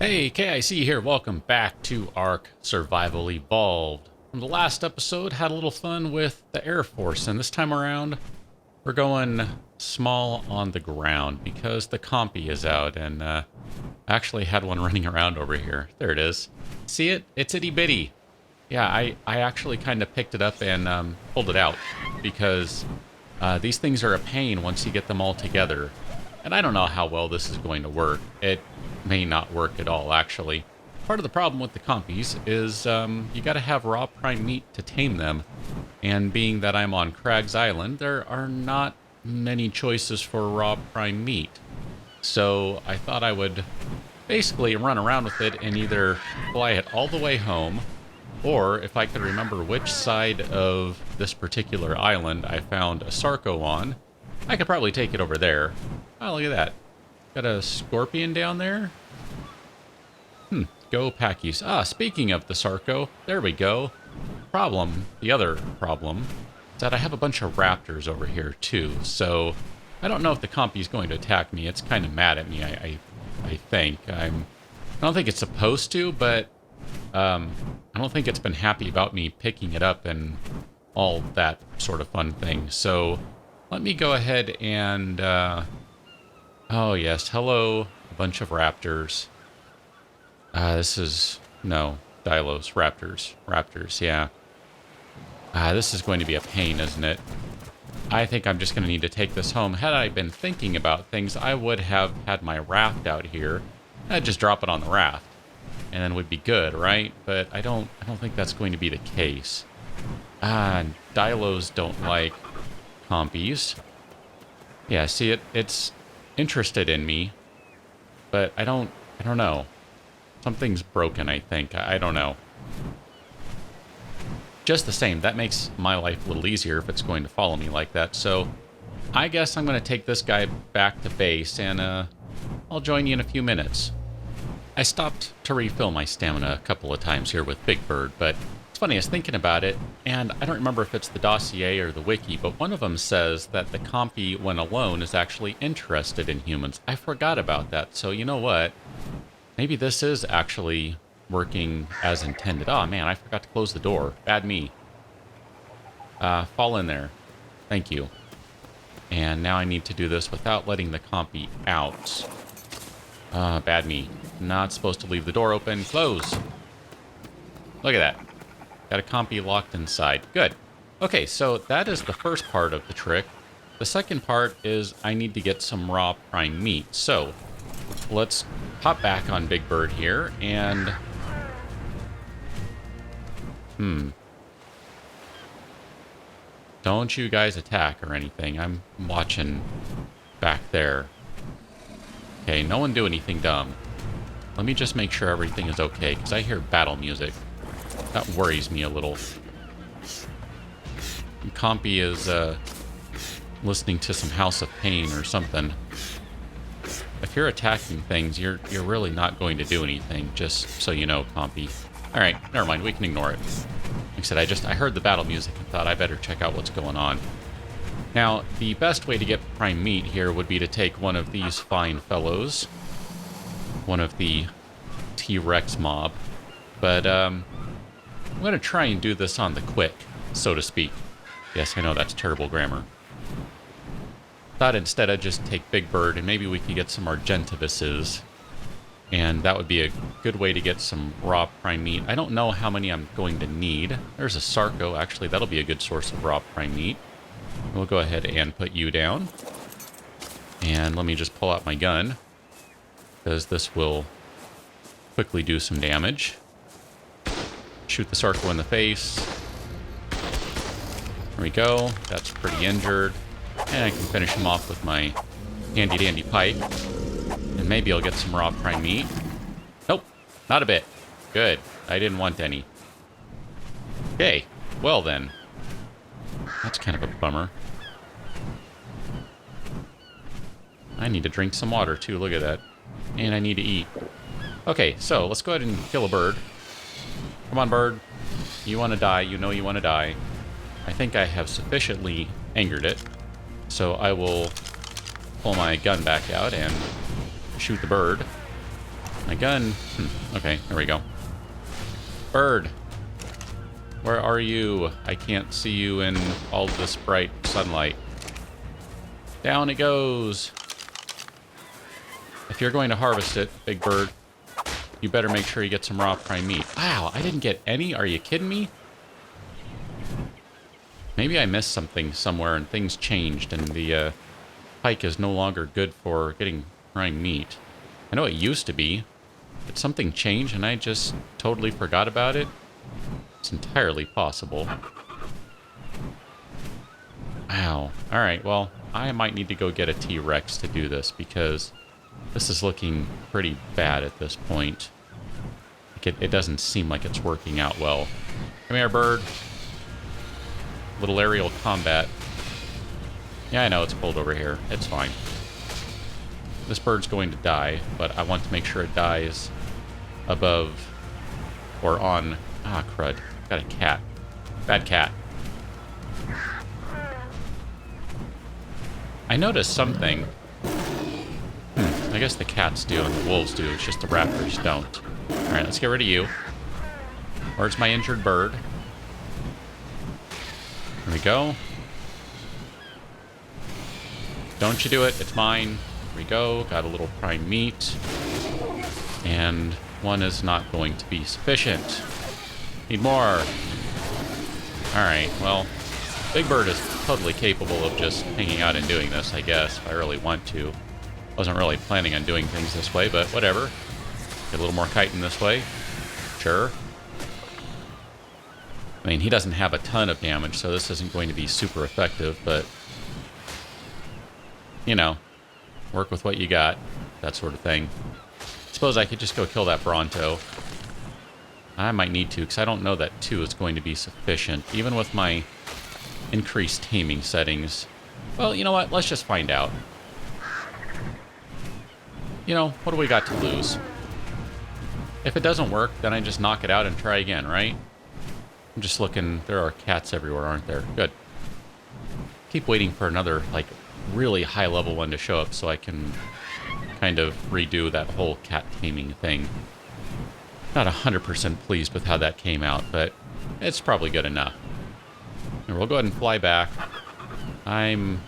Hey, KIC here. Welcome back to ARK Survival Evolved. From the last episode, had a little fun with the Air Force, and this time around, we're going small on the ground because the Compy is out, and I actually had one running around over here. There it is. See it? It's itty bitty. Yeah, I actually kind of picked it up and pulled it out because these things are a pain once you get them all together. And I don't know how well this is going to work. It may not work at all, actually. Part of the problem with the compies is you got to have raw prime meat to tame them. And being that I'm on Craig's Island, there are not many choices for raw prime meat. So I thought I would basically run around with it and either fly it all the way home, or if I could remember which side of this particular island I found a Sarco on, I could probably take it over there. Oh, look at that. Got a scorpion down there? Go packies. Ah, speaking of the Sarco, there we go. The other problem, is that I have a bunch of raptors over here too, so I don't know if the Compy's going to attack me. It's kind of mad at me, I think. I don't think it's supposed to, but I don't think it's been happy about me picking it up and all that sort of fun thing. So let me go ahead and... oh, yes. Hello, a bunch of raptors. This is... No, Dilos. Raptors. Raptors, yeah. This is going to be a pain, isn't it? I think I'm just going to need to take this home. Had I been thinking about things, I would have had my raft out here. I'd just drop it on the raft. And then we'd be good, right? But I don't think that's going to be the case. Dilos don't like compies. Yeah, see, it's interested in me, but I don't know. Something's broken, I think. I don't know. Just the same, that makes my life a little easier if it's going to follow me like that. So I guess I'm going to take this guy back to base, and I'll join you in a few minutes. I stopped to refill my stamina a couple of times here with Big Bird, but it's funny, I was thinking about it, and I don't remember if it's the dossier or the wiki, but one of them says that the Compy, when alone, is actually interested in humans. I forgot about that, so you know what? Maybe this is actually working as intended. Oh man, I forgot to close the door. Bad me. Fall in there. Thank you. And now I need to do this without letting the Compy out. Bad me. Not supposed to leave the door open. Close. Look at that. Got a Compy locked inside. Good. Okay, so that is the first part of the trick. The second part is I need to get some raw prime meat. So let's hop back on Big Bird here and... Don't you guys attack or anything. I'm watching back there. Okay, no one do anything dumb. Let me just make sure everything is okay, because I hear battle music. That worries me a little. Compy is listening to some House of Pain or something. If you're attacking things, you're really not going to do anything, just so you know, Compy. Alright, never mind, we can ignore it. Like I said, I heard the battle music and thought I better check out what's going on. Now, the best way to get prime meat here would be to take one of these fine fellows. One of the tRex mob. But, I'm going to try and do this on the quick, so to speak. Yes, I know that's terrible grammar. Thought instead I'd just take Big Bird and maybe we could get some Argentivises. And that would be a good way to get some raw prime meat. I don't know how many I'm going to need. There's a Sarco, actually. That'll be a good source of raw prime meat. We'll go ahead and put you down. And let me just pull out my gun, because this will quickly do some damage. Shoot the Sarco in the face. There we go. That's pretty injured. And I can finish him off with my handy-dandy pipe. And maybe I'll get some raw prime meat. Nope, not a bit. Good. I didn't want any. Okay, well then. That's kind of a bummer. I need to drink some water too, look at that. And I need to eat. Okay, so let's go ahead and kill a bird. Come on, bird. You want to die, you know you want to die. I think I have sufficiently angered it. So I will pull my gun back out and shoot the bird. I gun. Okay, there we go. Bird. Where are you? I can't see you in all this bright sunlight. Down it goes. If you're going to harvest it, big bird, you better make sure you get some raw prime meat. Wow, I didn't get any? Are you kidding me? Maybe I missed something somewhere and things changed and the pike is no longer good for getting prime meat. I know it used to be. Did something change and I just totally forgot about it? It's entirely possible. Wow. Alright, well, I might need to go get a tRex to do this because this is looking pretty bad at this point. Like it doesn't seem like it's working out well. Come here, bird. Little aerial combat. Yeah, I know it's cold over here. It's fine. This bird's going to die, but I want to make sure it dies above or on... Ah, crud. Got a cat. Bad cat. I noticed something. I guess the cats do and the wolves do. It's just the raptors don't. Alright, let's get rid of you. Where's my injured bird? There we go. Don't you do it. It's mine. Here we go. Got a little prime meat. And one is not going to be sufficient. Need more. Alright, well, Big Bird is totally capable of just hanging out and doing this, I guess, if I really want to. Wasn't really planning on doing things this way, but whatever. Get a little more chitin this way. Sure. I mean, he doesn't have a ton of damage, so this isn't going to be super effective, but... You know, work with what you got. That sort of thing. Suppose I could just go kill that Bronto. I might need to, because I don't know that 2 is going to be sufficient, even with my increased taming settings. Well, you know what? Let's just find out. You know, what do we got to lose? If it doesn't work, then I just knock it out and try again, right? I'm just looking. There are cats everywhere, aren't there? Good. Keep waiting for another, like, really high-level one to show up so I can kind of redo that whole cat taming thing. Not 100% pleased with how that came out, but it's probably good enough. And we'll go ahead and fly back. I'm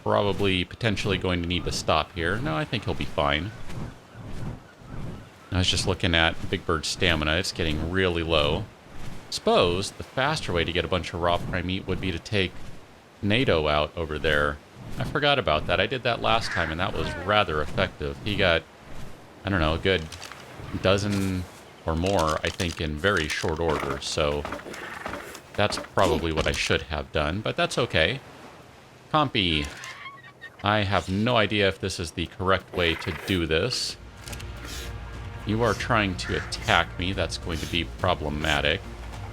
probably potentially going to need to stop here. No, I think he'll be fine. I was just looking at Big Bird's stamina. It's getting really low. Suppose the faster way to get a bunch of raw prime meat would be to take NATO out over there. I forgot about that. I did that last time, and that was rather effective. He got, I don't know, a good dozen or more, I think, in very short order. So that's probably what I should have done, but that's okay. Compy. I have no idea if this is the correct way to do this. You are trying to attack me. That's going to be problematic.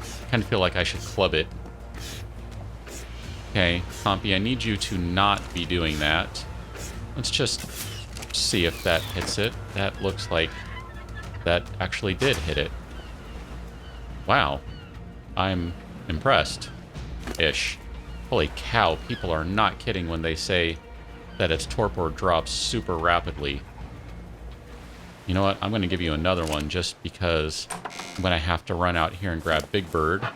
I kind of feel like I should club it. Okay, Compy, I need you to not be doing that. Let's just see if that hits it. That looks like that actually did hit it. Wow. I'm impressed. Ish. Holy cow, people are not kidding when they say that its torpor drops super rapidly. You know what? I'm going to give you another one just because I'm going to have to run out here and grab Big Bird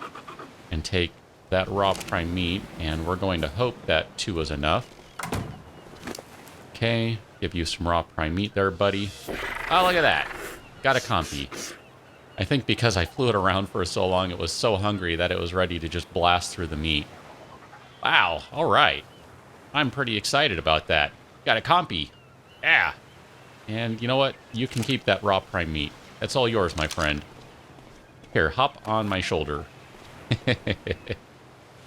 and take that raw prime meat, and we're going to hope that 2 is enough. Okay, give you some raw prime meat there, buddy. Oh, look at that. Got a Compy. I think because I flew it around for so long, it was so hungry that it was ready to just blast through the meat. Wow, all right. I'm pretty excited about that. Got a Compy. Yeah. And you know what? You can keep that raw prime meat. That's all yours, my friend. Here, hop on my shoulder.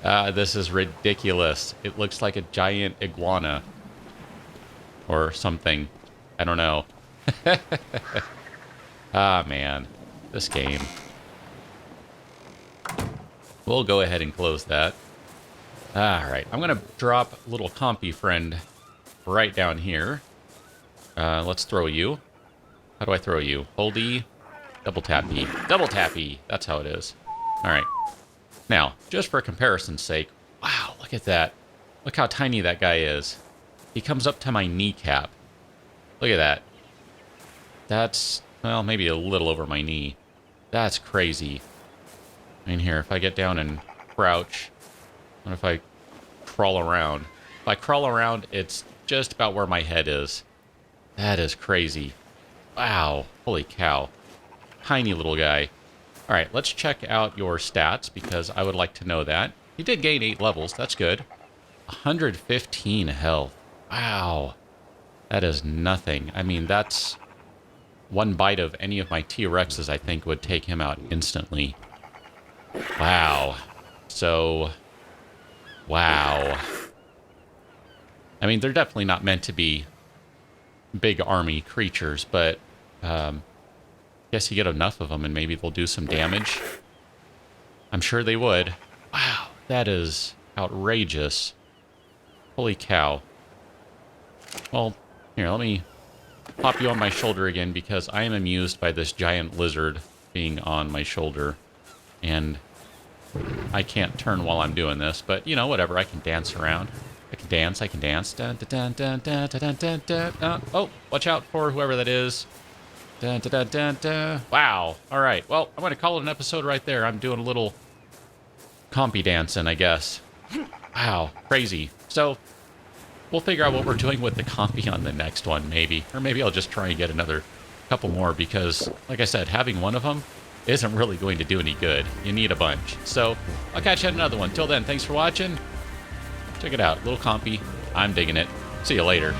This is ridiculous. It looks like a giant iguana. Or something. I don't know. Ah, man. This game. We'll go ahead and close that. Alright, I'm going to drop little Compy friend right down here. Let's throw you. How do I throw you? Hold E. Double tap E. Double tap E. That's how it is. Alright. Now, just for comparison's sake, wow, look at that. Look how tiny that guy is. He comes up to my kneecap. Look at that. That's Well, maybe a little over my knee. That's crazy. I mean, here, if I get down and crouch, what if I crawl around? If I crawl around, it's just about where my head is. That is crazy. Wow. Holy cow. Tiny little guy. All right, let's check out your stats because I would like to know that. You did gain 8 levels. That's good. 115 health. Wow. That is nothing. I mean, that's one bite of any of my T-Rexes, I think, would take him out instantly. Wow. So, wow. I mean, they're definitely not meant to be big army creatures, but guess you get enough of them and maybe they'll do some damage. I'm sure they would. Wow, that is outrageous. Holy cow. Well, here, let me pop you on my shoulder again because I am amused by this giant lizard being on my shoulder. And I can't turn while I'm doing this, but, you know, whatever. I can dance around. I can dance. Dun, dun, dun, dun, dun, dun, dun, dun, dun. Oh, watch out for whoever that is. Dun, dun, dun, dun, dun. Wow. All right. Well, I'm going to call it an episode right there. I'm doing a little compy dancing, I guess. Wow. Crazy. So, we'll figure out what we're doing with the compy on the next one, maybe. Or maybe I'll just try and get another couple more because, like I said, having one of them isn't really going to do any good. You need a bunch. So, I'll catch you at another one. Till then, thanks for watching. Check it out. Little compy. I'm digging it. See you later.